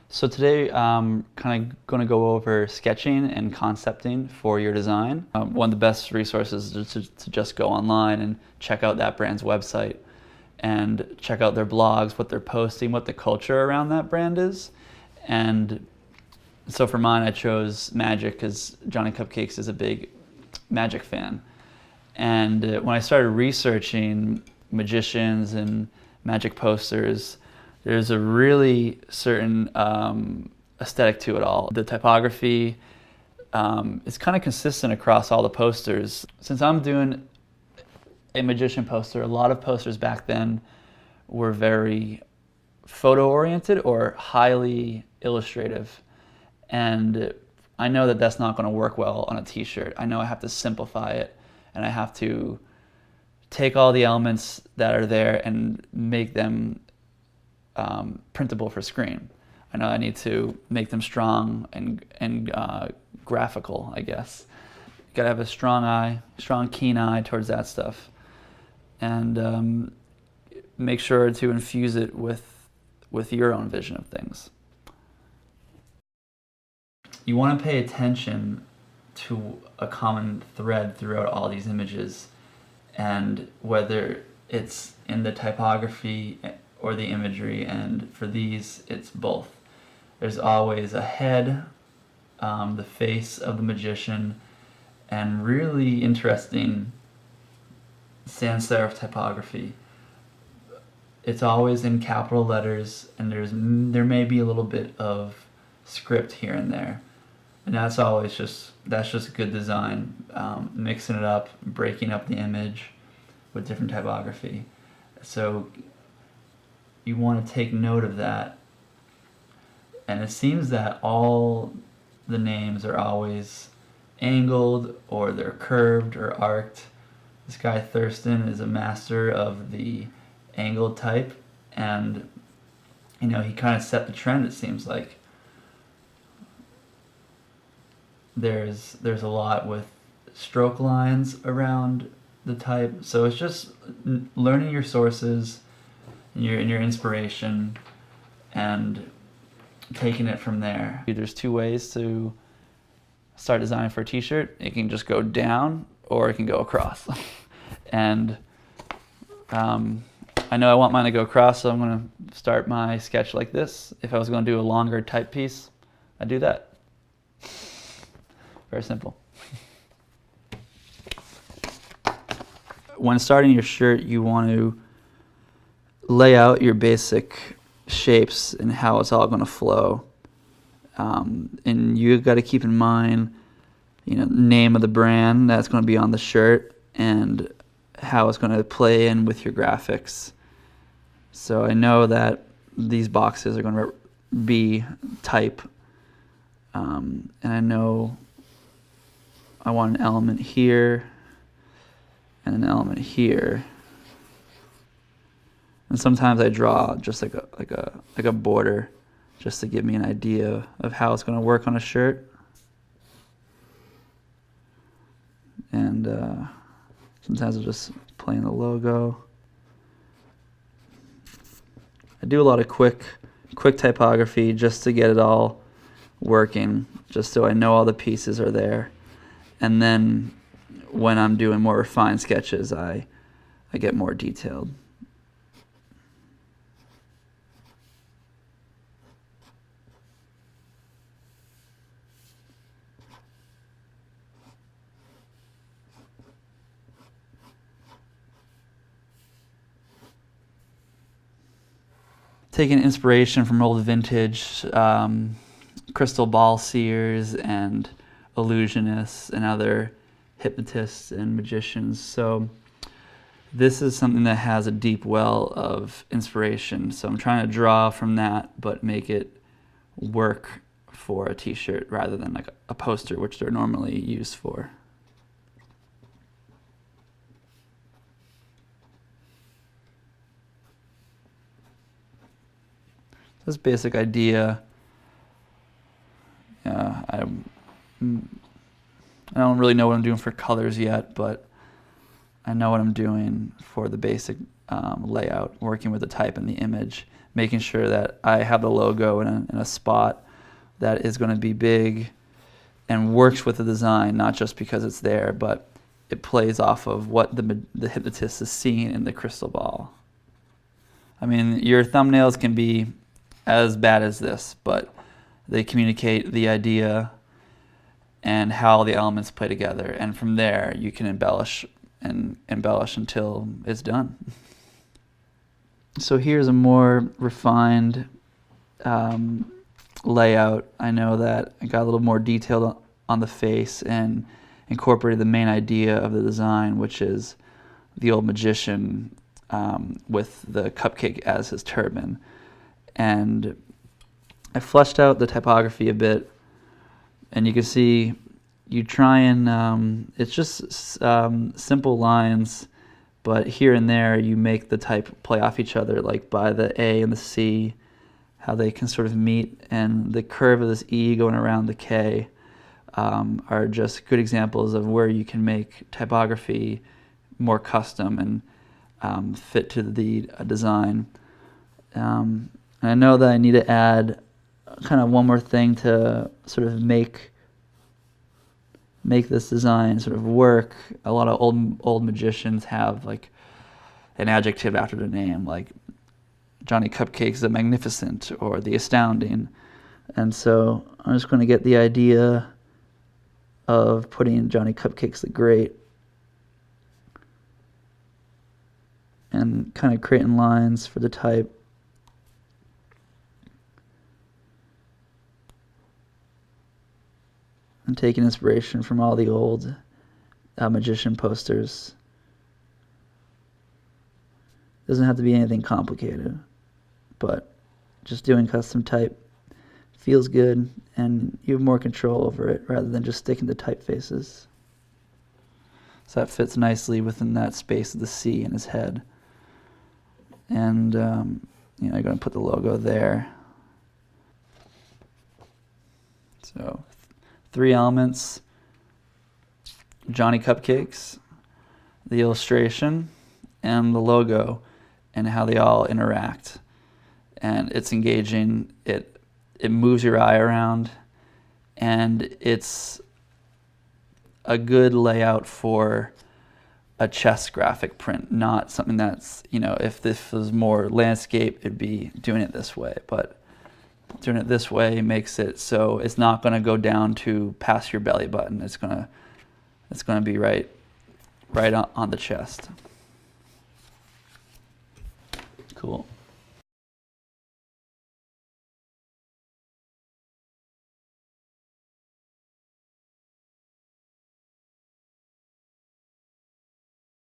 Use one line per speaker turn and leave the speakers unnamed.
So today I'm kind of going to go over sketching and concepting for your design. One of the best resources is to just go online and check out that brand's website and check out their blogs, what they're posting, what the culture around that brand is. And so for mine, I chose Magic because Johnny Cupcakes is a big Magic fan. And when I started researching magicians and Magic posters, there's a really certain aesthetic to it all. The typography is kind of consistent across all the posters. Since I'm doing a magician poster, a lot of posters back then were very photo-oriented or highly illustrative. And I know that that's not going to work well on a t-shirt. I know I have to simplify it, and I have to take all the elements that are there and make them printable for screen. I know I need to make them strong and graphical, I guess. You gotta have a strong eye, strong keen eye towards that stuff, and make sure to infuse it with your own vision of things. You want to pay attention to a common thread throughout all these images, and whether it's in the typography or the imagery, and for these it's both. There's always a head, the face of the magician, and really interesting sans serif typography. It's always in capital letters, and there may be a little bit of script here and there, and that's just good design, mixing it up, breaking up the image with different typography. So you want to take note of that. And it seems that all the names are always angled, or they're curved or arced. This guy Thurston is a master of the angled type, and he kind of set the trend, it seems like. There's a lot with stroke lines around the type, so it's just learning your sources and your inspiration and taking it from there. There's two ways to start designing for a t-shirt. It can just go down, or it can go across. And I know I want mine to go across, so I'm going to start my sketch like this. If I was going to do a longer type piece, I'd do that. Very simple. When starting your shirt, you want to lay out your basic shapes and how it's all going to flow. And you got to keep in mind, name of the brand that's going to be on the shirt and how it's going to play in with your graphics. So I know that these boxes are going to be type, and I know I want an element here and an element here. And sometimes I draw just like a border, just to give me an idea of how it's going to work on a shirt. And sometimes I'll just play in the logo. I do a lot of quick typography just to get it all working, just so I know all the pieces are there. And then when I'm doing more refined sketches, I get more detailed. Taking inspiration from old vintage crystal ball seers and illusionists and other hypnotists and magicians. So this is something that has a deep well of inspiration. So I'm trying to draw from that, but make it work for a t-shirt rather than like a poster, which they're normally used for. This basic idea. I don't really know what I'm doing for colors yet, but I know what I'm doing for the basic layout, working with the type and the image, making sure that I have the logo in a spot that is going to be big and works with the design, not just because it's there, but it plays off of what the hypnotist is seeing in the crystal ball. I mean, your thumbnails can be as bad as this, but they communicate the idea and how the elements play together, and from there you can embellish and embellish until it's done. So here's a more refined layout. I know that I got a little more detailed on the face and incorporated the main idea of the design, which is the old magician with the cupcake as his turban. And I fleshed out the typography a bit, and you can see you try and it's just simple lines, but here and there you make the type play off each other, like by the A and the C, how they can sort of meet, and the curve of this E going around the K are just good examples of where you can make typography more custom and fit to the design. And I know that I need to add kind of one more thing to sort of make this design sort of work. A lot of old magicians have like an adjective after their name, like Johnny Cupcakes the Magnificent or the Astounding. And so I'm just going to get the idea of putting Johnny Cupcakes the Great and kind of creating lines for the type. And taking inspiration from all the old magician posters. Doesn't have to be anything complicated, but just doing custom type feels good, and you have more control over it rather than just sticking to typefaces. So that fits nicely within that space of the C in his head. And you know, I'm going to put the logo there. So 3 elements: Johnny Cupcakes, the illustration, and the logo, and how they all interact. And it's engaging, it moves your eye around, and it's a good layout for a chess graphic print, not something that's, you know, if this was more landscape, it'd be doing it this way, but doing it this way makes it so it's not going to go down to past your belly button. It's going to be right on the chest. Cool.